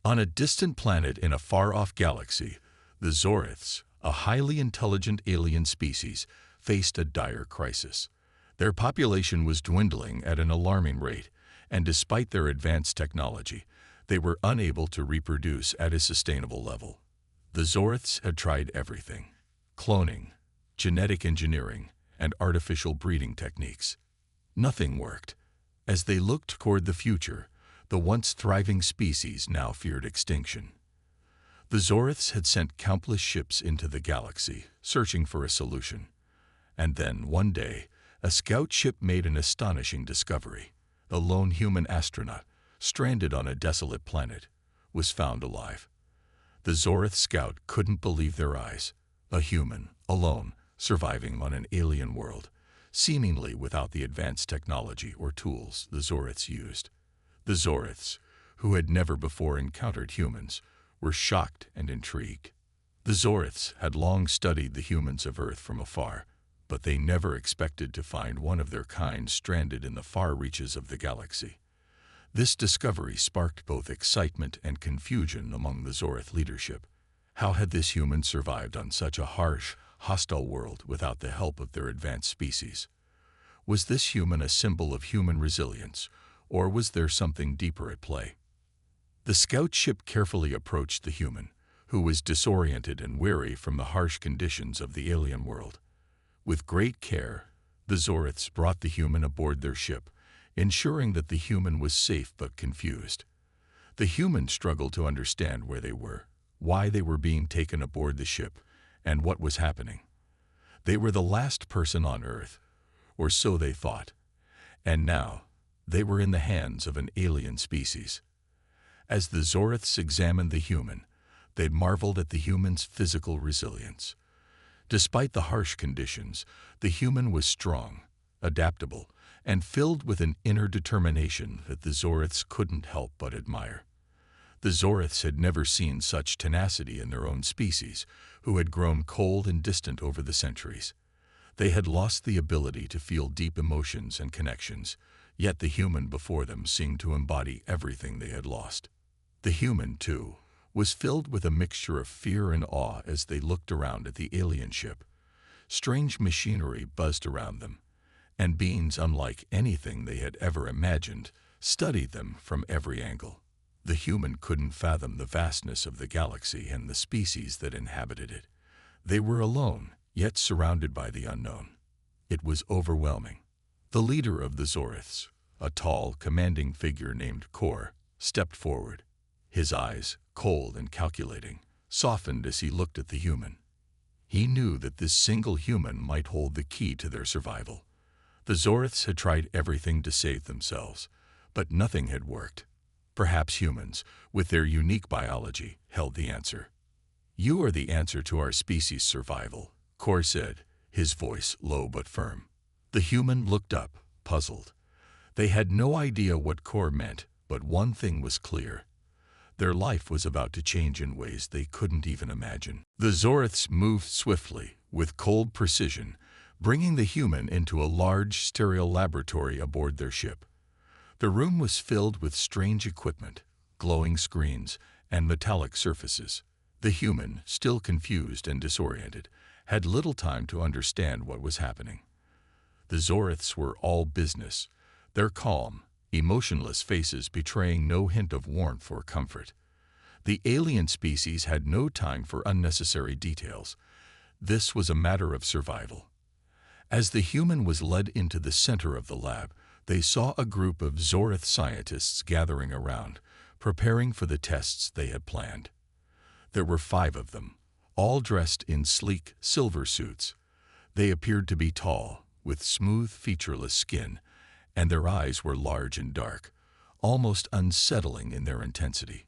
On a distant planet in a far-off galaxy, the Zoriths, a highly intelligent alien species, faced a dire crisis. Their population was dwindling at an alarming rate, and despite their advanced technology, they were unable to reproduce at a sustainable level. The Zoriths had tried everything: cloning, genetic engineering, and artificial breeding techniques. Nothing worked. As they looked toward the future, the once thriving species now feared extinction. The Zoriths had sent countless ships into the galaxy, searching for a solution. And then, one day, a scout ship made an astonishing discovery. A lone human astronaut, stranded on a desolate planet, was found alive. The Zorith scout couldn't believe their eyes. A human, alone, surviving on an alien world, seemingly without the advanced technology or tools the Zoriths used. The Zoriths, who had never before encountered humans, were shocked and intrigued. The Zoriths had long studied the humans of Earth from afar, but they never expected to find one of their kind stranded in the far reaches of the galaxy. This discovery sparked both excitement and confusion among the Zorith leadership. How had this human survived on such a harsh, hostile world without the help of their advanced species? Was this human a symbol of human resilience, or was there something deeper at play? The scout ship carefully approached the human, who was disoriented and weary from the harsh conditions of the alien world. With great care, the Zoriths brought the human aboard their ship, ensuring that the human was safe but confused. The human struggled to understand where they were, why they were being taken aboard the ship, and what was happening. They were the last person on Earth, or so they thought, and now they were in the hands of an alien species. As the Zoriths examined the human, they marveled at the human's physical resilience. Despite the harsh conditions, the human was strong, adaptable, and filled with an inner determination that the Zoriths couldn't help but admire. The Zoriths had never seen such tenacity in their own species, who had grown cold and distant over the centuries. They had lost the ability to feel deep emotions and connections, yet the human before them seemed to embody everything they had lost. The human, too, was filled with a mixture of fear and awe as they looked around at the alien ship. Strange machinery buzzed around them, and beings unlike anything they had ever imagined studied them from every angle. The human couldn't fathom the vastness of the galaxy and the species that inhabited it. They were alone, yet surrounded by the unknown. It was overwhelming. The leader of the Zoriths, a tall, commanding figure named Kor, stepped forward. His eyes, cold and calculating, softened as he looked at the human. He knew that this single human might hold the key to their survival. The Zoriths had tried everything to save themselves, but nothing had worked. Perhaps humans, with their unique biology, held the answer. "You are the answer to our species' survival," Kor said, his voice low but firm. The human looked up, puzzled. They had no idea what Kor meant, but one thing was clear. Their life was about to change in ways they couldn't even imagine. The Zoriths moved swiftly, with cold precision, bringing the human into a large, sterile laboratory aboard their ship. The room was filled with strange equipment, glowing screens, and metallic surfaces. The human, still confused and disoriented, had little time to understand what was happening. The Zoriths were all business, their calm, emotionless faces betraying no hint of warmth or comfort. The alien species had no time for unnecessary details. This was a matter of survival. As the human was led into the center of the lab, they saw a group of Zorith scientists gathering around, preparing for the tests they had planned. There were 5 of them, all dressed in sleek, silver suits. They appeared to be tall, with smooth, featureless skin, and their eyes were large and dark, almost unsettling in their intensity.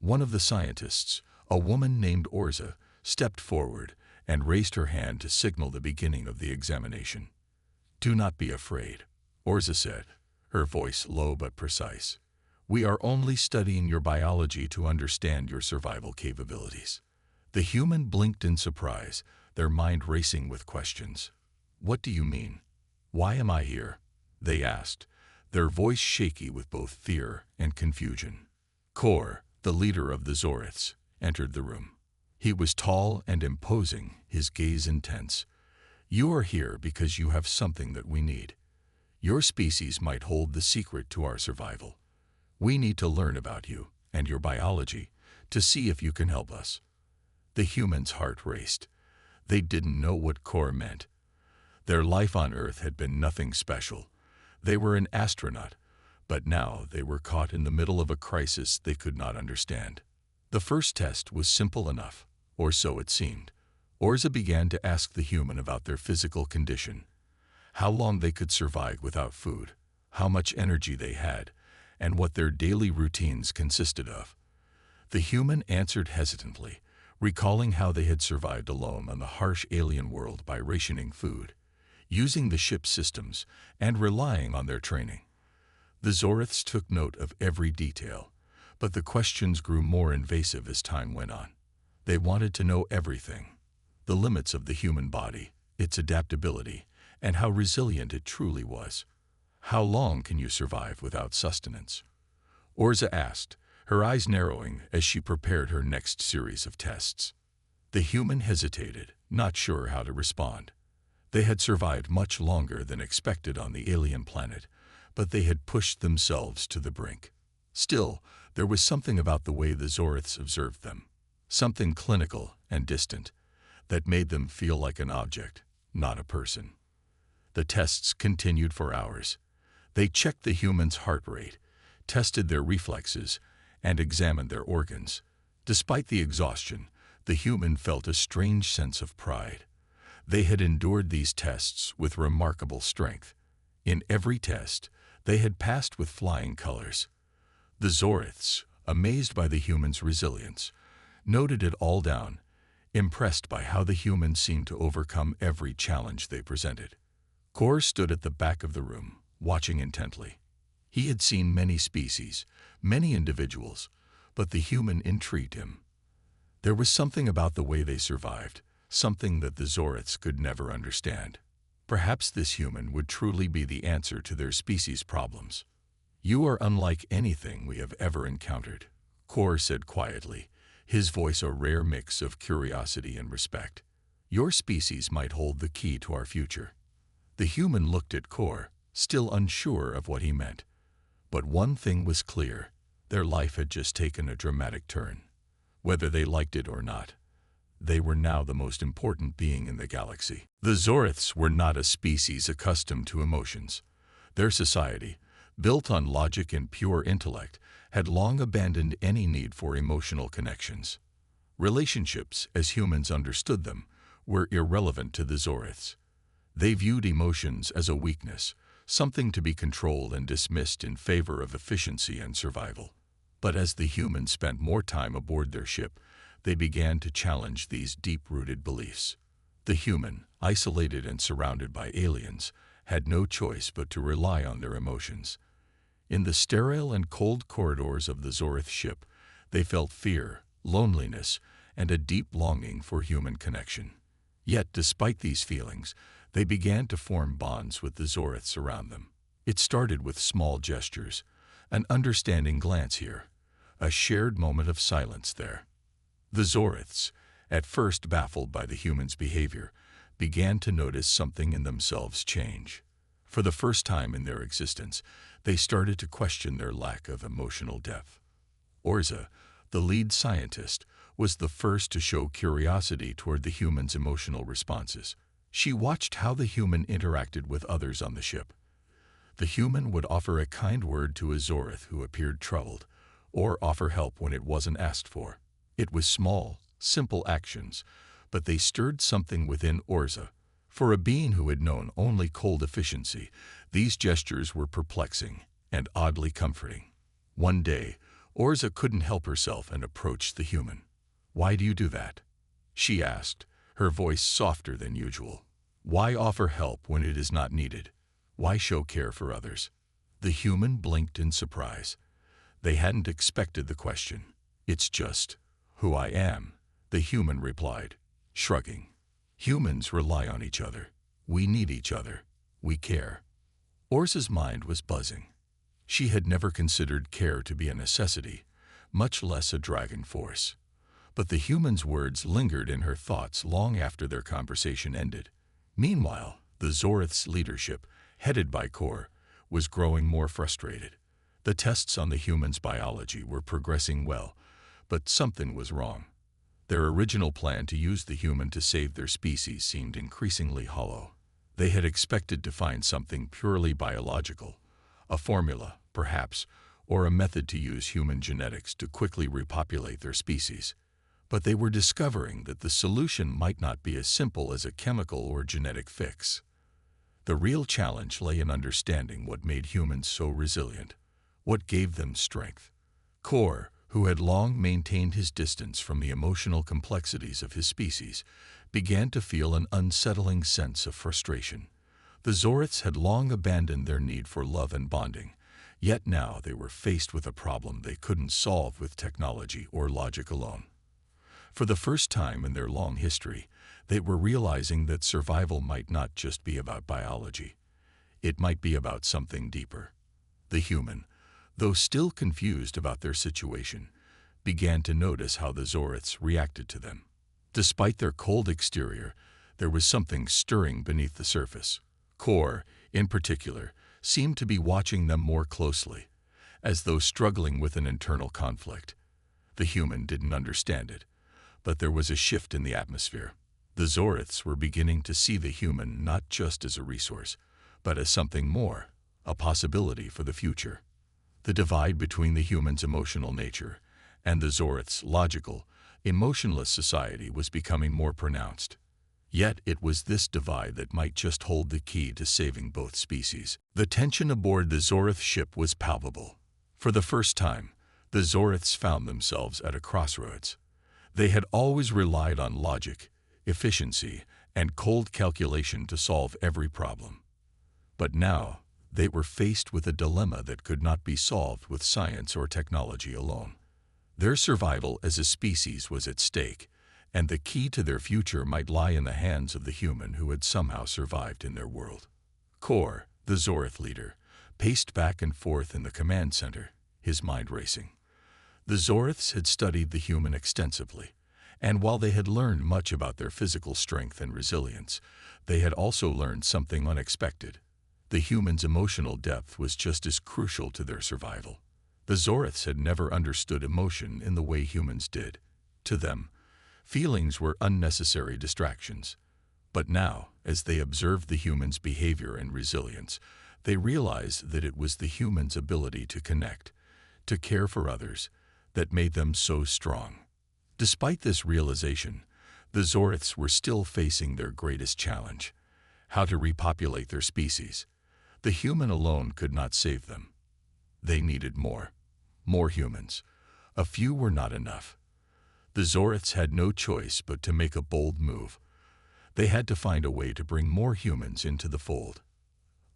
One of the scientists, a woman named Orza, stepped forward and raised her hand to signal the beginning of the examination. "Do not be afraid," Orza said, her voice low but precise. "We are only studying your biology to understand your survival capabilities." The human blinked in surprise, their mind racing with questions. "What do you mean? Why am I here?" they asked, their voice shaky with both fear and confusion. Kor, The leader of the Zoriths entered the room. He was tall and imposing, his gaze intense. "You are here because you have something that we need. Your species might hold the secret to our survival. We need to learn about you and your biology to see if you can help us." The human's heart raced. They didn't know what core meant. Their life on Earth had been nothing special. They were an astronaut, but now they were caught in the middle of a crisis they could not understand. The first test was simple enough, or so it seemed. Orza began to ask the human about their physical condition, how long they could survive without food, how much energy they had, and what their daily routines consisted of. The human answered hesitantly, recalling how they had survived alone on the harsh alien world by rationing food, using the ship's systems, and relying on their training. The Zoriths took note of every detail, but the questions grew more invasive as time went on. They wanted to know everything: the limits of the human body, its adaptability, and how resilient it truly was. "How long can you survive without sustenance?" Orza asked, her eyes narrowing as she prepared her next series of tests. The human hesitated, not sure how to respond. They had survived much longer than expected on the alien planet, but they had pushed themselves to the brink. Still, there was something about the way the Zoriths observed them, something clinical and distant, that made them feel like an object, not a person. The tests continued for hours. They checked the human's heart rate, tested their reflexes, and examined their organs. Despite the exhaustion, the human felt a strange sense of pride. They had endured these tests with remarkable strength. In every test, they had passed with flying colors. The Zoriths, amazed by the human's resilience, noted it all down, impressed by how the humans seemed to overcome every challenge they presented. Kor stood at the back of the room, watching intently. He had seen many species, many individuals, but the human intrigued him. There was something about the way they survived, something that the Zoriths could never understand. Perhaps this human would truly be the answer to their species' problems. "You are unlike anything we have ever encountered," Kor said quietly, his voice a rare mix of curiosity and respect. "Your species might hold the key to our future." The human looked at Kor, still unsure of what he meant. But one thing was clear: their life had just taken a dramatic turn. Whether they liked it or not, they were now the most important being in the galaxy. The Zoriths were not a species accustomed to emotions. Their society, built on logic and pure intellect, had long abandoned any need for emotional connections. Relationships, as humans understood them, were irrelevant to the Zoriths. They viewed emotions as a weakness, something to be controlled and dismissed in favor of efficiency and survival. But as the humans spent more time aboard their ship, they began to challenge these deep-rooted beliefs. The human, isolated and surrounded by aliens, had no choice but to rely on their emotions. In the sterile and cold corridors of the Zorith ship, they felt fear, loneliness, and a deep longing for human connection. Yet, despite these feelings, they began to form bonds with the Zoriths around them. It started with small gestures, an understanding glance here, a shared moment of silence there. The Zoriths, at first baffled by the human's behavior, began to notice something in themselves change. For the first time in their existence, they started to question their lack of emotional depth. Orza, the lead scientist, was the first to show curiosity toward the human's emotional responses. She watched how the human interacted with others on the ship. The human would offer a kind word to a Zorith who appeared troubled, or offer help when it wasn't asked for. It was small, simple actions, but they stirred something within Orza. For a being who had known only cold efficiency, these gestures were perplexing and oddly comforting. One day, Orza couldn't help herself and approached the human. "Why do you do that?" she asked, her voice softer than usual. "Why offer help when it is not needed? Why show care for others?" The human blinked in surprise. They hadn't expected the question. "It's just who I am," the human replied, shrugging. "Humans rely on each other. We need each other. We care." Orza's mind was buzzing. She had never considered care to be a necessity, much less a dragon force. But the human's words lingered in her thoughts long after their conversation ended. Meanwhile, the Zorith's leadership, headed by Kor, was growing more frustrated. The tests on the human's biology were progressing well, but something was wrong. Their original plan to use the human to save their species seemed increasingly hollow. They had expected to find something purely biological, a formula, perhaps, or a method to use human genetics to quickly repopulate their species. But they were discovering that the solution might not be as simple as a chemical or genetic fix. The real challenge lay in understanding what made humans so resilient, what gave them strength. Kor, who had long maintained his distance from the emotional complexities of his species, began to feel an unsettling sense of frustration. The Zoriths had long abandoned their need for love and bonding, yet now they were faced with a problem they couldn't solve with technology or logic alone. For the first time in their long history, they were realizing that survival might not just be about biology. It might be about something deeper. The human, though still confused about their situation, began to notice how the Zoriths reacted to them. Despite their cold exterior, there was something stirring beneath the surface. Kor, in particular, seemed to be watching them more closely, as though struggling with an internal conflict. The human didn't understand it, but there was a shift in the atmosphere. The Zoriths were beginning to see the human not just as a resource, but as something more, a possibility for the future. The divide between the human's emotional nature and the Zorith's logical, emotionless society was becoming more pronounced. Yet it was this divide that might just hold the key to saving both species. The tension aboard the Zorith ship was palpable. For the first time, the Zoriths found themselves at a crossroads. They had always relied on logic, efficiency, and cold calculation to solve every problem. But now, they were faced with a dilemma that could not be solved with science or technology alone. Their survival as a species was at stake, and the key to their future might lie in the hands of the human who had somehow survived in their world. Kor, the Zorith leader, paced back and forth in the command center, his mind racing. The Zoriths had studied the human extensively, and while they had learned much about their physical strength and resilience, they had also learned something unexpected. The human's emotional depth was just as crucial to their survival. The Zoriths had never understood emotion in the way humans did. To them, feelings were unnecessary distractions. But now, as they observed the human's behavior and resilience, they realized that it was the human's ability to connect, to care for others, that made them so strong. Despite this realization, the Zoriths were still facing their greatest challenge: how to repopulate their species. The human alone could not save them. They needed more humans. A few were not enough. The Zoriths had no choice but to make a bold move. They had to find a way to bring more humans into the fold.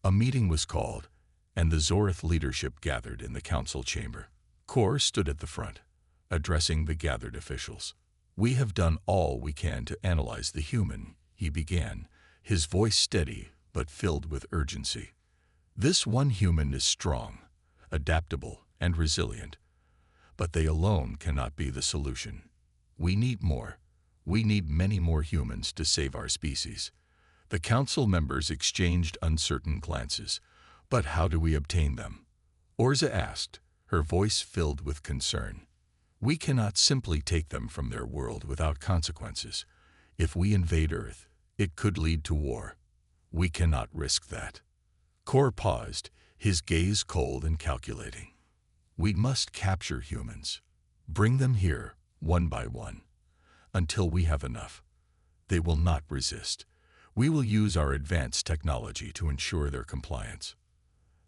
A meeting was called, and the Zorith leadership gathered in the council chamber. Kor stood at the front, addressing the gathered officials. "We have done all we can to analyze the human," he began, his voice steady but filled with urgency. "This one human is strong, adaptable, and resilient. But they alone cannot be the solution. We need more. We need many more humans to save our species." The council members exchanged uncertain glances. "But how do we obtain them?" Orza asked, her voice filled with concern. "We cannot simply take them from their world without consequences. If we invade Earth, it could lead to war. We cannot risk that." Kor paused, his gaze cold and calculating. "We must capture humans. Bring them here, one by one, until we have enough. They will not resist. We will use our advanced technology to ensure their compliance."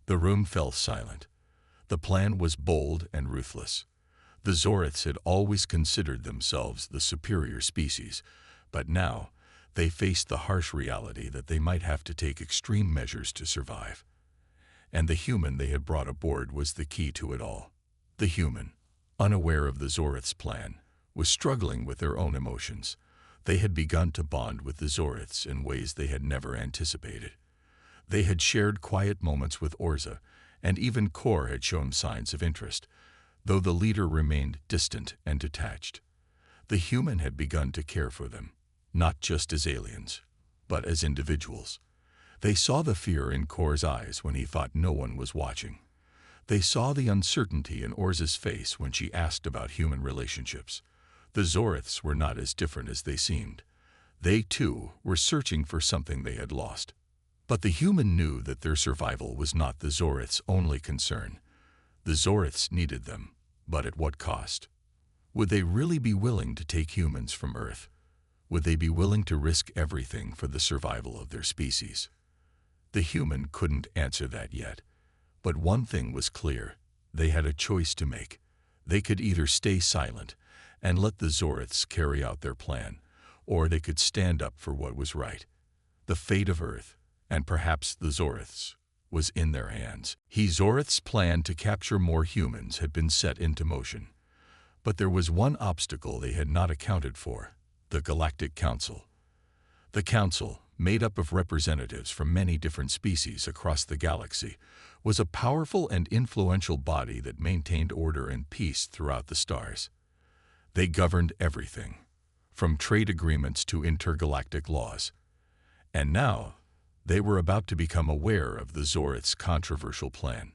The room fell silent. The plan was bold and ruthless. The Zoriths had always considered themselves the superior species, but now they faced the harsh reality that they might have to take extreme measures to survive. And the human they had brought aboard was the key to it all. The human, unaware of the Zoriths' plan, was struggling with their own emotions. They had begun to bond with the Zoriths in ways they had never anticipated. They had shared quiet moments with Orza, and even Kor had shown signs of interest. though the leader remained distant and detached. The human had begun to care for them, not just as aliens, but as individuals. They saw the fear in Kor's eyes when he thought no one was watching. They saw the uncertainty in Orz's face when she asked about human relationships. The Zoriths were not as different as they seemed. They, too, were searching for something they had lost. But the human knew that their survival was not the Zoriths' only concern. The Zoriths needed them, but at what cost? Would they really be willing to take humans from Earth? Would they be willing to risk everything for the survival of their species? The human couldn't answer that yet. But one thing was clear. They had a choice to make. They could either stay silent and let the Zoriths carry out their plan, or they could stand up for what was right. The fate of Earth, and perhaps the Zoriths, was in their hands. Zorith's plan to capture more humans had been set into motion. But there was one obstacle they had not accounted for: the Galactic Council. The Council, made up of representatives from many different species across the galaxy, was a powerful and influential body that maintained order and peace throughout the stars. They governed everything, from trade agreements to intergalactic laws. And now, they were about to become aware of the Zorith's controversial plan.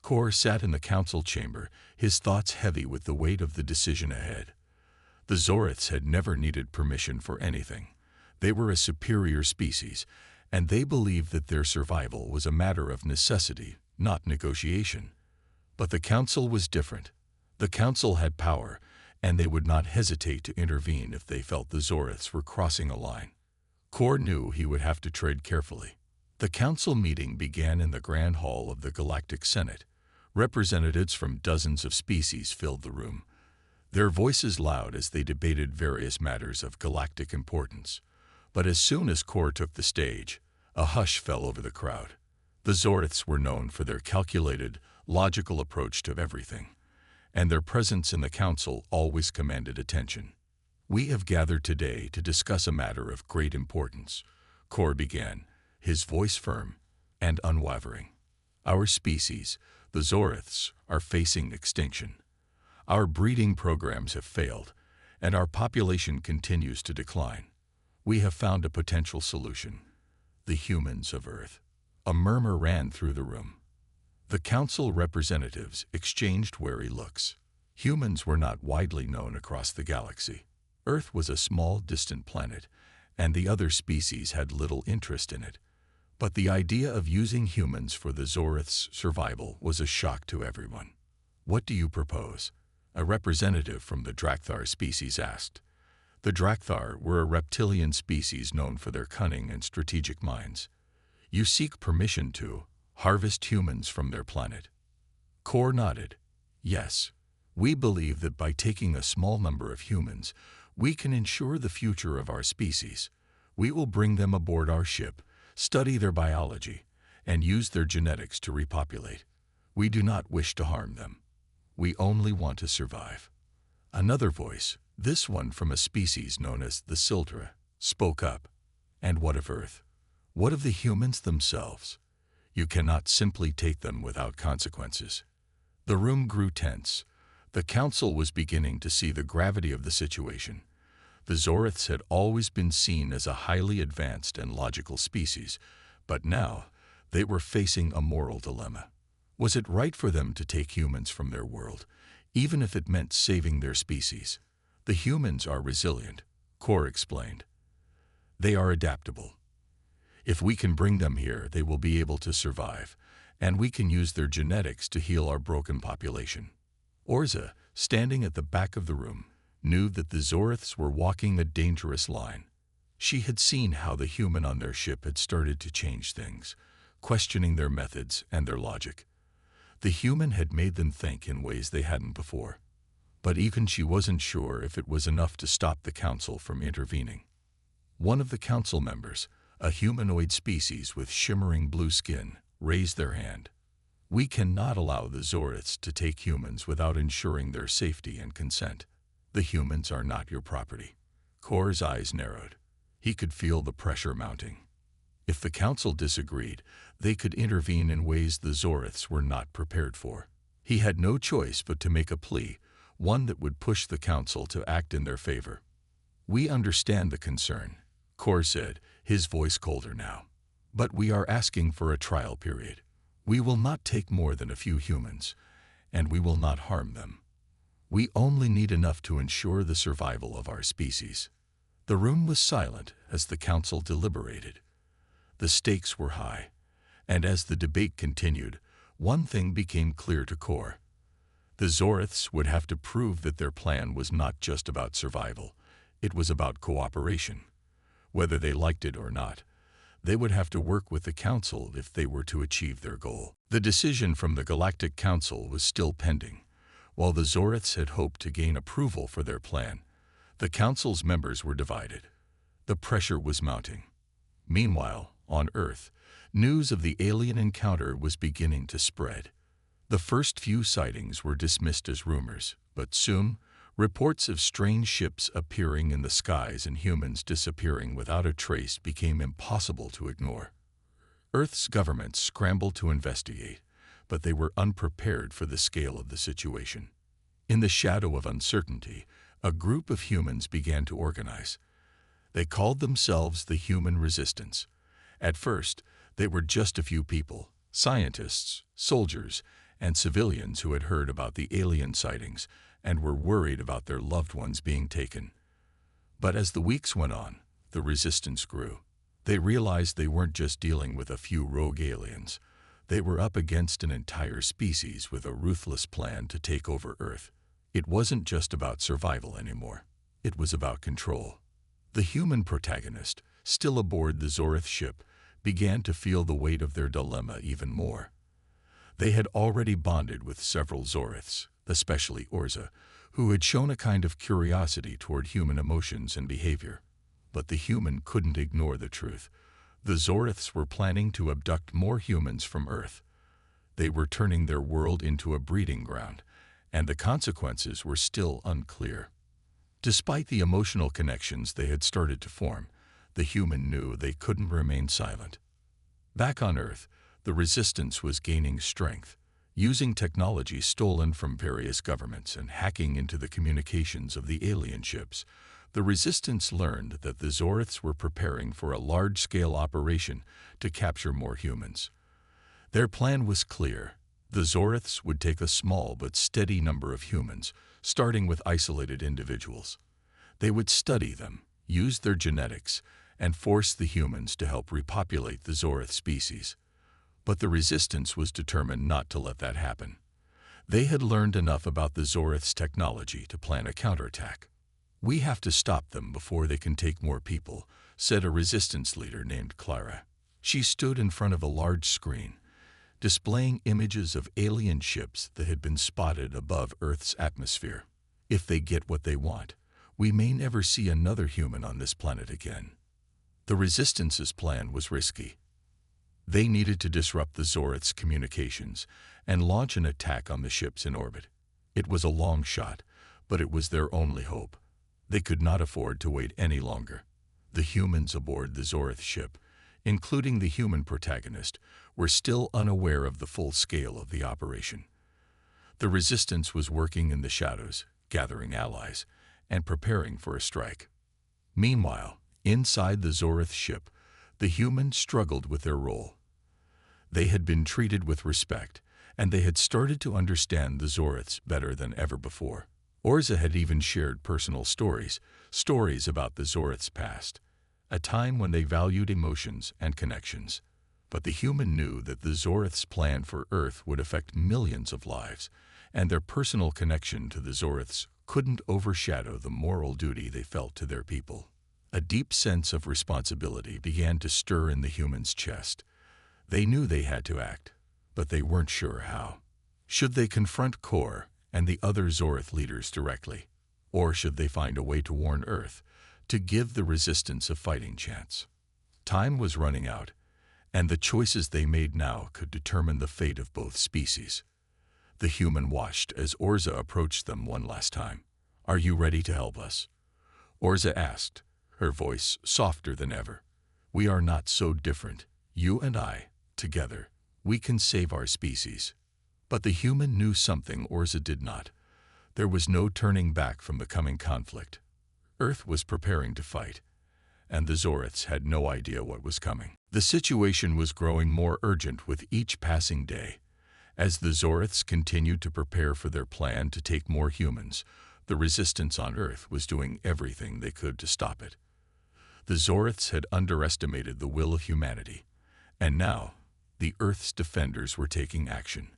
Kor sat in the council chamber, his thoughts heavy with the weight of the decision ahead. The Zoriths had never needed permission for anything. They were a superior species, and they believed that their survival was a matter of necessity, not negotiation. But the Council was different. The Council had power, and they would not hesitate to intervene if they felt the Zoriths were crossing a line. Kor knew he would have to tread carefully. The Council meeting began in the Grand Hall of the Galactic Senate. Representatives from dozens of species filled the room, their voices loud as they debated various matters of galactic importance. But as soon as Kor took the stage, a hush fell over the crowd. The Zoriths were known for their calculated, logical approach to everything, and their presence in the council always commanded attention. "We have gathered today to discuss a matter of great importance," Kor began, his voice firm and unwavering. "Our species, the Zoriths, are facing extinction. Our breeding programs have failed, and our population continues to decline. We have found a potential solution: the humans of Earth." A murmur ran through the room. The council representatives exchanged wary looks. Humans were not widely known across the galaxy. Earth was a small, distant planet, and the other species had little interest in it. But the idea of using humans for the Zorith's survival was a shock to everyone. "What do you propose?" a representative from the Drakthar species asked. The Drakthar were a reptilian species known for their cunning and strategic minds. "You seek permission to harvest humans from their planet?" Kor nodded. "Yes. We believe that by taking a small number of humans, we can ensure the future of our species. We will bring them aboard our ship, study their biology, and use their genetics to repopulate. We do not wish to harm them. We only want to survive." Another voice, this one from a species known as the Sildra, spoke up. "And what of Earth? What of the humans themselves? You cannot simply take them without consequences." The room grew tense. The council was beginning to see the gravity of the situation. The Zoriths had always been seen as a highly advanced and logical species, but now they were facing a moral dilemma. Was it right for them to take humans from their world, even if it meant saving their species? "The humans are resilient," Kor explained. "They are adaptable. If we can bring them here, they will be able to survive, and we can use their genetics to heal our broken population." Orza, standing at the back of the room, knew that the Zoriths were walking a dangerous line. She had seen how the human on their ship had started to change things, questioning their methods and their logic. The human had made them think in ways they hadn't before. But even she wasn't sure if it was enough to stop the council from intervening. One of the council members, a humanoid species with shimmering blue skin, raised their hand. "We cannot allow the Zoriths to take humans without ensuring their safety and consent. The humans are not your property." Kor's eyes narrowed. He could feel the pressure mounting. If the council disagreed, they could intervene in ways the Zoriths were not prepared for. He had no choice but to make a plea, one that would push the council to act in their favor. "We understand the concern," Kor said, his voice colder now. "But we are asking for a trial period. We will not take more than a few humans, and we will not harm them. We only need enough to ensure the survival of our species." The room was silent as the council deliberated. The stakes were high, and as the debate continued, one thing became clear to Kor. The Zoriths would have to prove that their plan was not just about survival, it was about cooperation. Whether they liked it or not, they would have to work with the council if they were to achieve their goal. The decision from the Galactic Council was still pending. While the Zoriths had hoped to gain approval for their plan, the council's members were divided. The pressure was mounting. Meanwhile, on Earth, news of the alien encounter was beginning to spread. The first few sightings were dismissed as rumors, but soon, reports of strange ships appearing in the skies and humans disappearing without a trace became impossible to ignore. Earth's government scrambled to investigate, but they were unprepared for the scale of the situation. In the shadow of uncertainty, a group of humans began to organize. They called themselves the Human Resistance. At first, they were just a few people, scientists, soldiers, and civilians who had heard about the alien sightings and were worried about their loved ones being taken. But as the weeks went on, the resistance grew. They realized they weren't just dealing with a few rogue aliens. They were up against an entire species with a ruthless plan to take over Earth. It wasn't just about survival anymore. It was about control. The human protagonist, still aboard the Zorith ship, began to feel the weight of their dilemma even more. They had already bonded with several Zoriths, especially Orza, who had shown a kind of curiosity toward human emotions and behavior. But the human couldn't ignore the truth. The Zoriths were planning to abduct more humans from Earth. They were turning their world into a breeding ground, and the consequences were still unclear. Despite the emotional connections they had started to form, the human knew they couldn't remain silent. Back on Earth, the resistance was gaining strength, using technology stolen from various governments and hacking into the communications of the alien ships. The resistance learned that the Zoriths were preparing for a large-scale operation to capture more humans. Their plan was clear. The Zoriths would take a small but steady number of humans, starting with isolated individuals. They would study them, use their genetics, and force the humans to help repopulate the Zorith species. But the resistance was determined not to let that happen. They had learned enough about the Zorith's technology to plan a counterattack. "We have to stop them before they can take more people," said a resistance leader named Clara. She stood in front of a large screen, displaying images of alien ships that had been spotted above Earth's atmosphere. "If they get what they want, we may never see another human on this planet again." The Resistance's plan was risky. They needed to disrupt the Zorith's communications and launch an attack on the ships in orbit. It was a long shot, but it was their only hope. They could not afford to wait any longer. The humans aboard the Zorith ship, including the human protagonist, were still unaware of the full scale of the operation. The Resistance was working in the shadows, gathering allies, and preparing for a strike. Meanwhile, inside the Zorith ship, the humans struggled with their role. They had been treated with respect, and they had started to understand the Zoriths better than ever before. Orza had even shared personal stories about the Zorith's past, a time when they valued emotions and connections. But the human knew that the Zorith's plan for Earth would affect millions of lives, and their personal connection to the Zoriths couldn't overshadow the moral duty they felt to their people. A deep sense of responsibility began to stir in the human's chest. They knew they had to act, but they weren't sure how. Should they confront Kor and the other Zorith leaders directly, or should they find a way to warn Earth, to give the Resistance a fighting chance? Time was running out, and the choices they made now could determine the fate of both species. The human watched as Orza approached them one last time. "Are you ready to help us?" Orza asked, her voice softer than ever. "We are not so different. You and I, together, we can save our species." But the human knew something Orza did not. There was no turning back from the coming conflict. Earth was preparing to fight, and the Zoriths had no idea what was coming. The situation was growing more urgent with each passing day. As the Zoriths continued to prepare for their plan to take more humans, the resistance on Earth was doing everything they could to stop it. The Zoriths had underestimated the will of humanity, and now the Earth's defenders were taking action.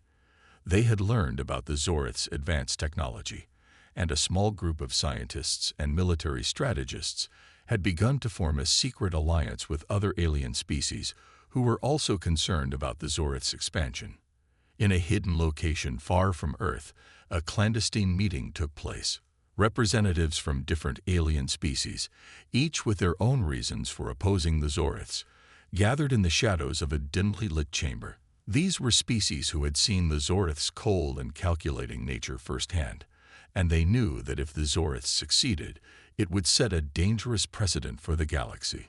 They had learned about the Zoriths' advanced technology, and a small group of scientists and military strategists had begun to form a secret alliance with other alien species who were also concerned about the Zoriths' expansion. In a hidden location far from Earth, a clandestine meeting took place. Representatives from different alien species, each with their own reasons for opposing the Zoriths, gathered in the shadows of a dimly lit chamber. These were species who had seen the Zoriths' cold and calculating nature firsthand, and they knew that if the Zoriths succeeded, it would set a dangerous precedent for the galaxy.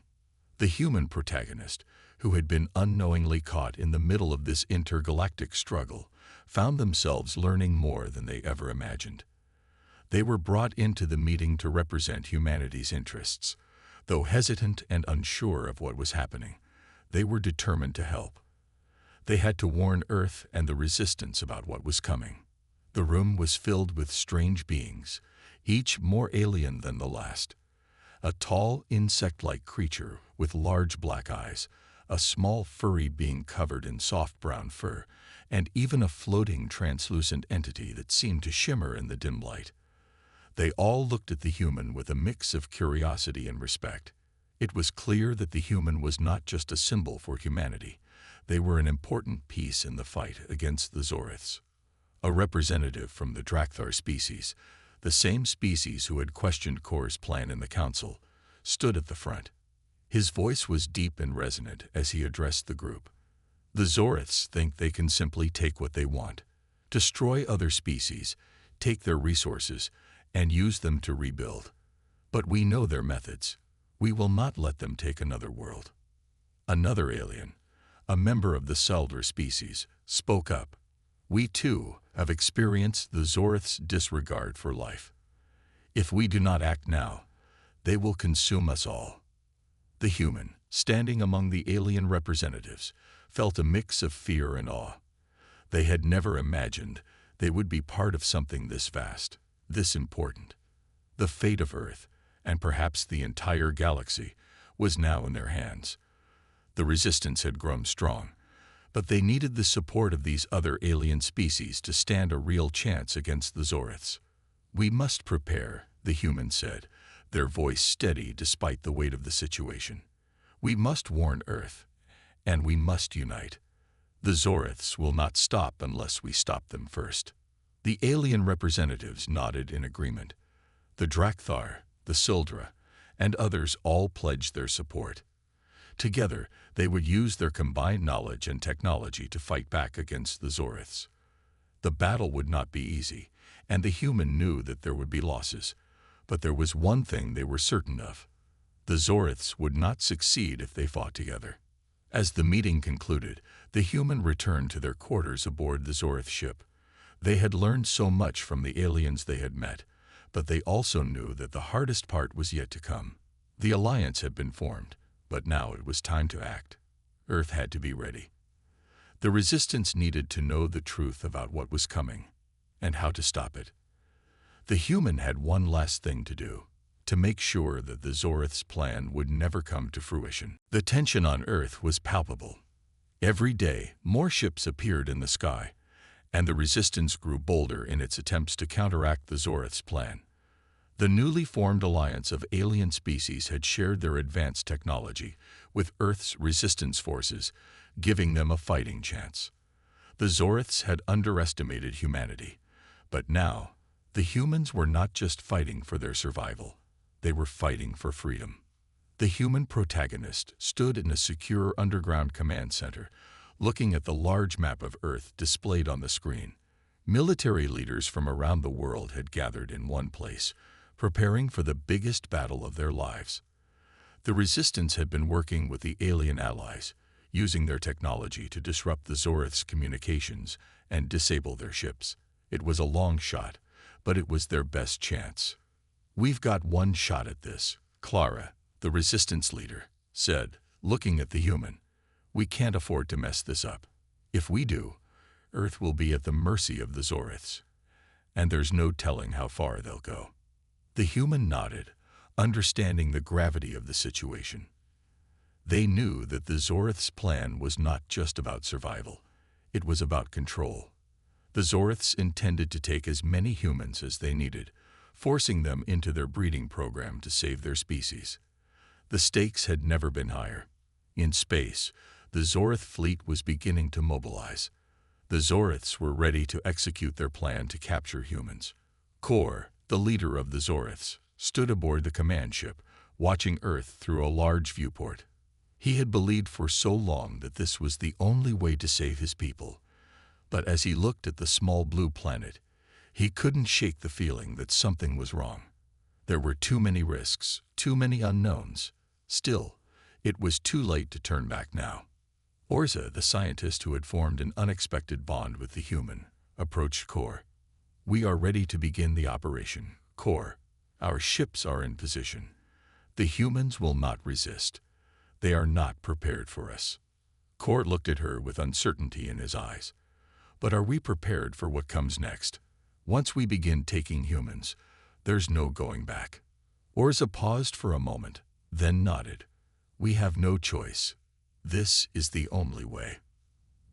The human protagonist, who had been unknowingly caught in the middle of this intergalactic struggle, found themselves learning more than they ever imagined. They were brought into the meeting to represent humanity's interests. Though hesitant and unsure of what was happening, they were determined to help. They had to warn Earth and the Resistance about what was coming. The room was filled with strange beings, each more alien than the last. A tall, insect-like creature with large black eyes, a small furry being covered in soft brown fur, and even a floating translucent entity that seemed to shimmer in the dim light. They all looked at the human with a mix of curiosity and respect. It was clear that the human was not just a symbol for humanity. They were an important piece in the fight against the Zoriths. A representative from the Drakthar species, the same species who had questioned Kor's plan in the council, stood at the front. His voice was deep and resonant as he addressed the group. The Zoriths think they can simply take what they want, destroy other species, take their resources, and use them to rebuild. But we know their methods. We will not let them take another world. Another alien, a member of the Seldar species, spoke up. We too have experienced the Zoriths' disregard for life. If we do not act now, they will consume us all. The human, standing among the alien representatives, felt a mix of fear and awe. They had never imagined they would be part of something this vast, this important. The fate of Earth, and perhaps the entire galaxy, was now in their hands. The Resistance had grown strong, but they needed the support of these other alien species to stand a real chance against the Zoriths. We must prepare, the human said, their voice steady despite the weight of the situation. We must warn Earth, and we must unite. The Zoriths will not stop unless we stop them first. The alien representatives nodded in agreement. The Drakthar, the Sildra, and others all pledged their support. Together, they would use their combined knowledge and technology to fight back against the Zoriths. The battle would not be easy, and the human knew that there would be losses. But there was one thing they were certain of. The Zoriths would not succeed if they fought together. As the meeting concluded, the human returned to their quarters aboard the Zorith ship. They had learned so much from the aliens they had met, but they also knew that the hardest part was yet to come. The alliance had been formed, but now it was time to act. Earth had to be ready. The Resistance needed to know the truth about what was coming, and how to stop it. The human had one last thing to do, to make sure that the Zoriths' plan would never come to fruition. The tension on Earth was palpable. Every day, more ships appeared in the sky, and the Resistance grew bolder in its attempts to counteract the Zoriths' plan. The newly formed alliance of alien species had shared their advanced technology with Earth's resistance forces, giving them a fighting chance. The Zoriths had underestimated humanity, but now the humans were not just fighting for their survival. They were fighting for freedom. The human protagonist stood in a secure underground command center, looking at the large map of Earth displayed on the screen. Military leaders from around the world had gathered in one place, preparing for the biggest battle of their lives. The Resistance had been working with the alien allies, using their technology to disrupt the Zorith's communications and disable their ships. It was a long shot, but it was their best chance. "We've got one shot at this," Clara, the resistance leader, said, looking at the human. "We can't afford to mess this up. If we do, Earth will be at the mercy of the Zoriths, and there's no telling how far they'll go." The human nodded, understanding the gravity of the situation. They knew that the Zoriths' plan was not just about survival. It was about control. The Zoriths intended to take as many humans as they needed, forcing them into their breeding program to save their species. The stakes had never been higher. In space, the Zorith fleet was beginning to mobilize. The Zoriths were ready to execute their plan to capture humans. Kor, the leader of the Zoriths, stood aboard the command ship, watching Earth through a large viewport. He had believed for so long that this was the only way to save his people. But as he looked at the small blue planet, he couldn't shake the feeling that something was wrong. There were too many risks, too many unknowns. Still, it was too late to turn back now. Orza, the scientist who had formed an unexpected bond with the human, approached Kor. "We are ready to begin the operation, Kor. Our ships are in position. The humans will not resist. They are not prepared for us." Kor looked at her with uncertainty in his eyes. "But are we prepared for what comes next? Once we begin taking humans, there's no going back." Orza paused for a moment, then nodded. "We have no choice. This is the only way."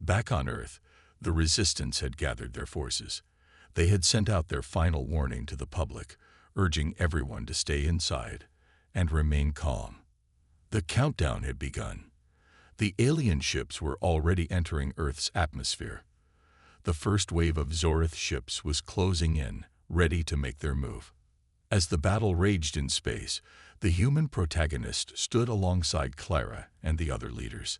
Back on Earth, the Resistance had gathered their forces. They had sent out their final warning to the public, urging everyone to stay inside and remain calm. The countdown had begun. The alien ships were already entering Earth's atmosphere. The first wave of Zorith ships was closing in, ready to make their move. As the battle raged in space, the human protagonist stood alongside Clara and the other leaders.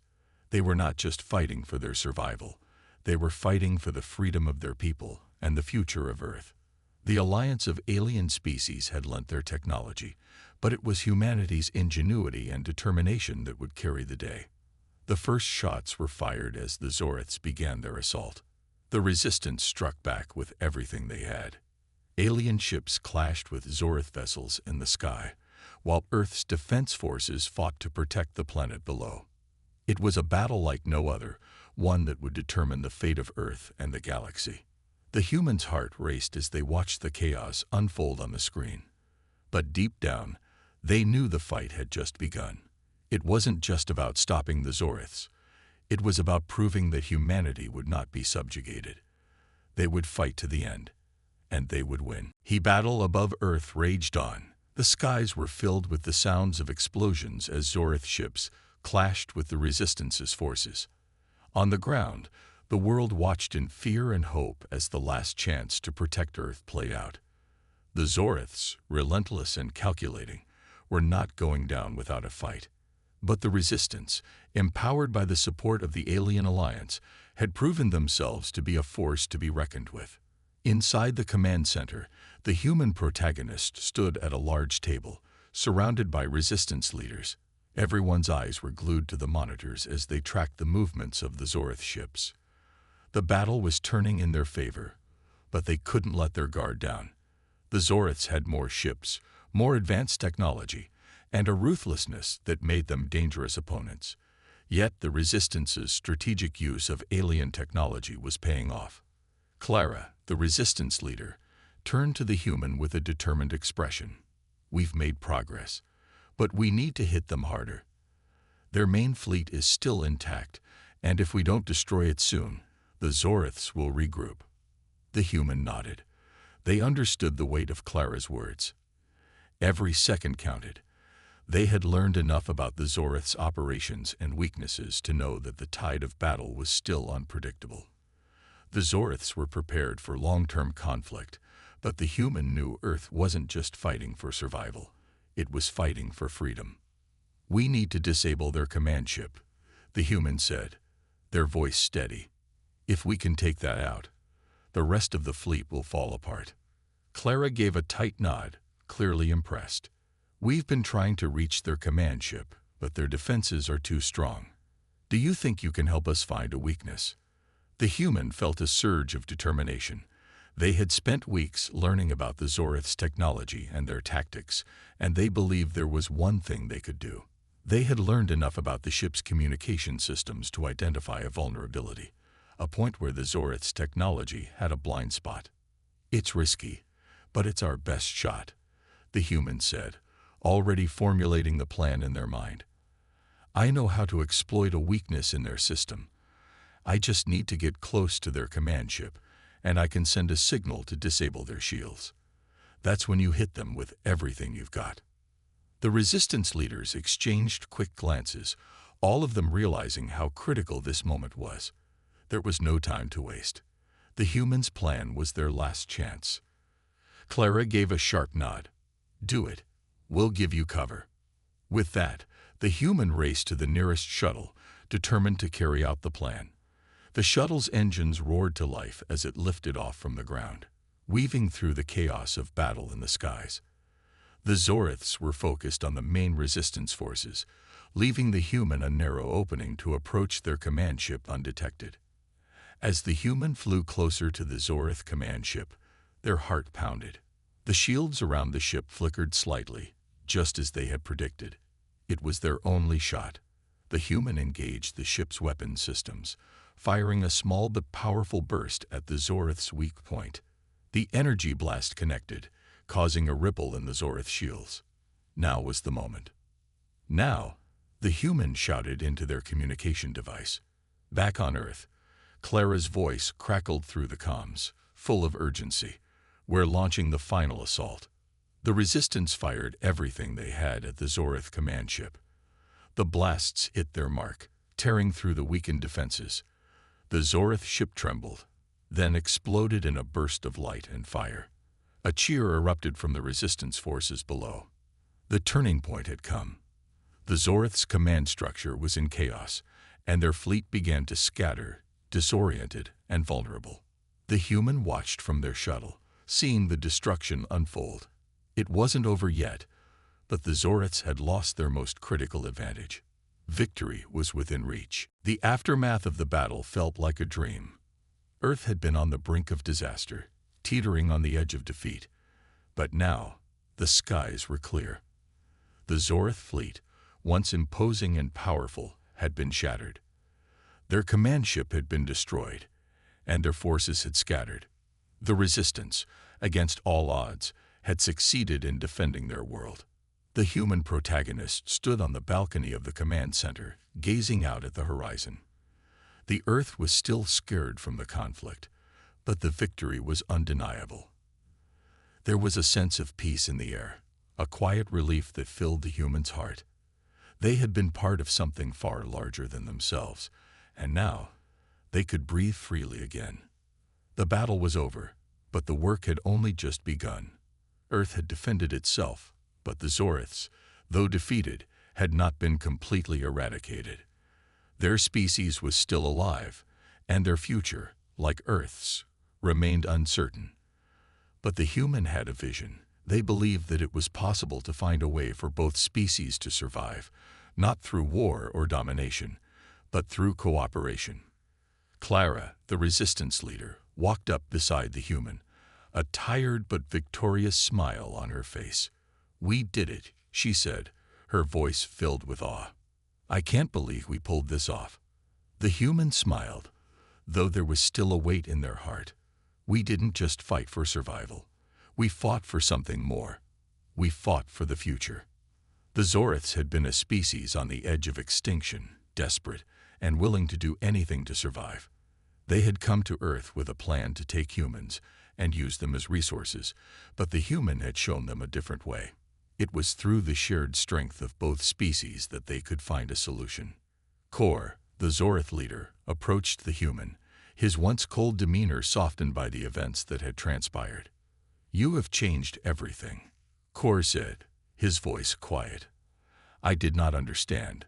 They were not just fighting for their survival. They were fighting for the freedom of their people and the future of Earth. The alliance of alien species had lent their technology, but it was humanity's ingenuity and determination that would carry the day. The first shots were fired as the Zoriths began their assault. The Resistance struck back with everything they had. Alien ships clashed with Zorith vessels in the sky, while Earth's defense forces fought to protect the planet below. It was a battle like no other, one that would determine the fate of Earth and the galaxy. The human's heart raced as they watched the chaos unfold on the screen. But deep down, they knew the fight had just begun. It wasn't just about stopping the Zoriths. It was about proving that humanity would not be subjugated. They would fight to the end, and they would win. The battle above Earth raged on. The skies were filled with the sounds of explosions as Zorith ships clashed with the Resistance's forces. On the ground, the world watched in fear and hope as the last chance to protect Earth played out. The Zoriths, relentless and calculating, were not going down without a fight. But the Resistance, empowered by the support of the Alien Alliance, had proven themselves to be a force to be reckoned with. Inside the command center, the human protagonist stood at a large table, surrounded by Resistance leaders. Everyone's eyes were glued to the monitors as they tracked the movements of the Zorith ships. The battle was turning in their favor, but they couldn't let their guard down. The Zoriths had more ships, more advanced technology, and a ruthlessness that made them dangerous opponents. Yet the Resistance's strategic use of alien technology was paying off. Clara, the Resistance leader, turned to the human with a determined expression. "We've made progress, but we need to hit them harder. Their main fleet is still intact, and if we don't destroy it soon, the Zoriths will regroup." The human nodded. They understood the weight of Clara's words. Every second counted. They had learned enough about the Zoriths' operations and weaknesses to know that the tide of battle was still unpredictable. The Zoriths were prepared for long-term conflict, but the human knew Earth wasn't just fighting for survival. It was fighting for freedom. "We need to disable their command ship," the human said, their voice steady. "If we can take that out, the rest of the fleet will fall apart." Clara gave a tight nod, clearly impressed. "We've been trying to reach their command ship, but their defenses are too strong. Do you think you can help us find a weakness? The human felt a surge of determination. They had spent weeks learning about the Zorith's technology and their tactics, and they believed there was one thing they could do. They had learned enough about the ship's communication systems to identify a vulnerability, a point where the Zorith's technology had a blind spot. It's risky, but it's our best shot, the human said, already formulating the plan in their mind. I know how to exploit a weakness in their system. I just need to get close to their command ship, and I can send a signal to disable their shields. That's when you hit them with everything you've got. The resistance leaders exchanged quick glances, all of them realizing how critical this moment was. There was no time to waste. The humans' plan was their last chance. Clara gave a sharp nod. Do it. We'll give you cover. With that, the human raced to the nearest shuttle, determined to carry out the plan. The shuttle's engines roared to life as it lifted off from the ground, weaving through the chaos of battle in the skies. The Zoriths were focused on the main resistance forces, leaving the human a narrow opening to approach their command ship undetected. As the human flew closer to the Zorith command ship, their heart pounded. The shields around the ship flickered slightly, just as they had predicted. It was their only shot. The human engaged the ship's weapon systems, firing a small but powerful burst at the Zorith's weak point. The energy blast connected, causing a ripple in the Zorith shields. Now was the moment. Now, the human shouted into their communication device. Back on Earth, Clara's voice crackled through the comms, full of urgency. We're launching the final assault. The resistance fired everything they had at the Zorith command ship. The blasts hit their mark, tearing through the weakened defenses. The Zorith ship trembled, then exploded in a burst of light and fire. A cheer erupted from the resistance forces below. The turning point had come. The Zorith's command structure was in chaos, and their fleet began to scatter, disoriented and vulnerable. The human watched from their shuttle, seeing the destruction unfold. It wasn't over yet, but the Zoriths had lost their most critical advantage. Victory was within reach. The aftermath of the battle felt like a dream. Earth had been on the brink of disaster, teetering on the edge of defeat. But now, the skies were clear. The Zorith fleet, once imposing and powerful, had been shattered. Their command ship had been destroyed, and their forces had scattered. The resistance, against all odds, had succeeded in defending their world. The human protagonist stood on the balcony of the command center, gazing out at the horizon. The Earth was still scared from the conflict, but the victory was undeniable. There was a sense of peace in the air, a quiet relief that filled the human's heart. They had been part of something far larger than themselves, and now they could breathe freely again. The battle was over, but the work had only just begun. Earth had defended itself, but the Zoriths, though defeated, had not been completely eradicated. Their species was still alive, and their future, like Earth's, remained uncertain. But the human had a vision. They believed that it was possible to find a way for both species to survive, not through war or domination, but through cooperation. Clara, the resistance leader, walked up beside the human, a tired but victorious smile on her face. "We did it," she said, her voice filled with awe. "I can't believe we pulled this off." The human smiled, though there was still a weight in their heart. "We didn't just fight for survival. We fought for something more. We fought for the future." The Zoriths had been a species on the edge of extinction, desperate, and willing to do anything to survive. They had come to Earth with a plan to take humans and use them as resources, but the human had shown them a different way. It was through the shared strength of both species that they could find a solution. Kor, the Zorith leader, approached the human, his once cold demeanor softened by the events that had transpired. "You have changed everything," Kor said, his voice quiet. "I did not understand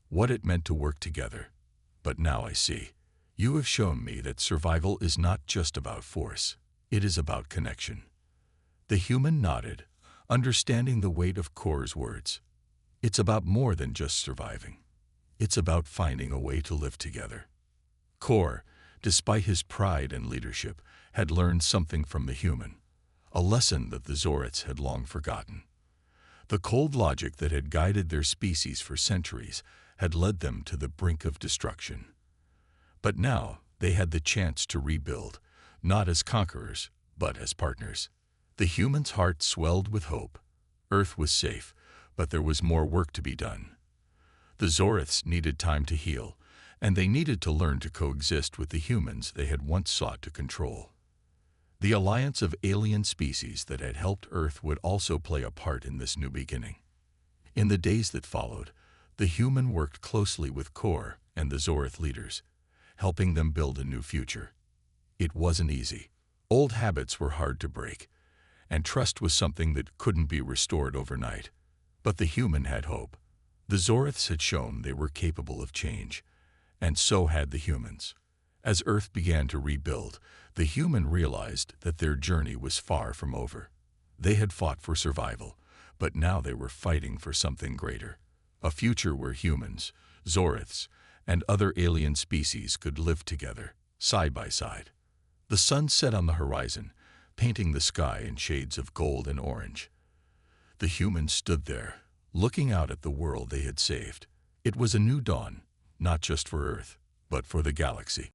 what it meant to work together, but now I see. You have shown me that survival is not just about force, it is about connection." The human nodded, understanding the weight of Kor's words. "It's about more than just surviving. It's about finding a way to live together. Kor, despite his pride and leadership, had learned something from the human, a lesson that the Zoriths had long forgotten. The cold logic that had guided their species for centuries had led them to the brink of destruction. But now they had the chance to rebuild, not as conquerors, but as partners. The human's heart swelled with hope. Earth was safe, but there was more work to be done. The Zoriths needed time to heal, and they needed to learn to coexist with the humans they had once sought to control. The alliance of alien species that had helped Earth would also play a part in this new beginning. In the days that followed, the human worked closely with Kor and the Zorith leaders, helping them build a new future. It wasn't easy. Old habits were hard to break, and trust was something that couldn't be restored overnight. But the human had hope. The Zoriths had shown they were capable of change, and so had the humans. As Earth began to rebuild, the human realized that their journey was far from over. They had fought for survival, but now they were fighting for something greater. A future where humans, Zoriths, and other alien species could live together, side by side. The sun set on the horizon, painting the sky in shades of gold and orange. The humans stood there, looking out at the world they had saved. It was a new dawn, not just for Earth, but for the galaxy.